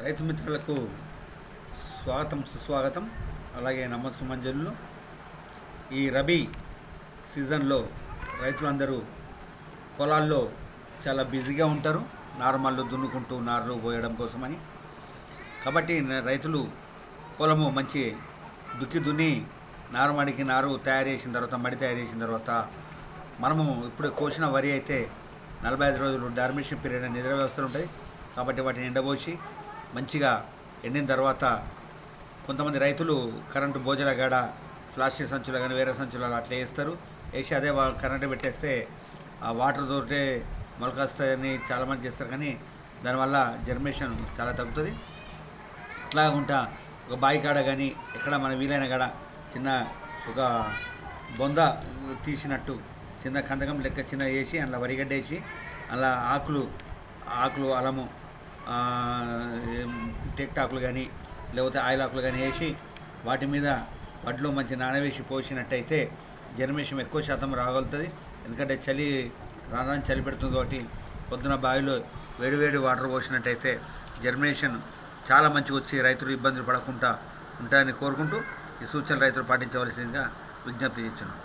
రైతు మిత్రులకు స్వాగతం సుస్వాగతం. అలాగే నమస్సుమంజలు. ఈ రబీ సీజన్లో రైతులందరూ పొలాల్లో చాలా బిజీగా ఉంటారు, నారుమళ్ళు దున్నుకుంటూ నారు పోయడం కోసమని. కాబట్టి రైతులు పొలము మంచి దున్ని నారుమడికి నారు తయారు చేసిన తర్వాత, మడి తయారు చేసిన తర్వాత మనము ఇప్పుడు కోసిన వరి అయితే 45 రోజులు డార్మిషన్ పీరియడ్ అని నిద్ర వ్యవస్థలు ఉంటాయి. కాబట్టి వాటిని ఎండబోసి మంచిగా ఎండిన తర్వాత కొంతమంది రైతులు కరెంటు బోజల గడ, ప్లాస్టిక్ సంచులు కానీ వేరే సంచులు అట్లా వేస్తారు. వేసి అదే కరెంటు పెట్టేస్తే ఆ వాటర్ తోటే మొలకొస్తాయని చాలామంది చేస్తారు. కానీ దానివల్ల జర్మినేషన్ చాలా తగ్గుతుంది. అట్లాగుంటా ఒక బావి కాడ కానీ ఎక్కడ మన వీలైన కాడ చిన్న ఒక బొంద తీసినట్టు చిన్న కందకం లెక్క చిన్న వేసి అందులో వరిగడ్డ వేసి అలా ఆకులు అలము టెక్టాకులు కానీ లేకపోతే ఆయిల్ ఆకులు కానీ వేసి వాటి మీద వడ్లు మంచి నానవేసి పోసినట్టయితే జర్మినేషన్ ఎక్కువ శాతం రాగలుగుతుంది. ఎందుకంటే రాను చలి పెడుతుంది కాబట్టి పొద్దున బావిలో వేడివేడి వాటర్ పోసినట్టయితే జర్మినేషన్ చాలా మంచిగా వచ్చి రైతులు ఇబ్బందులు పడకుండా ఉంటాయని కోరుకుంటూ ఈ సూచనలు రైతులు పాటించవలసిందిగా విజ్ఞప్తి చేస్తున్నాం.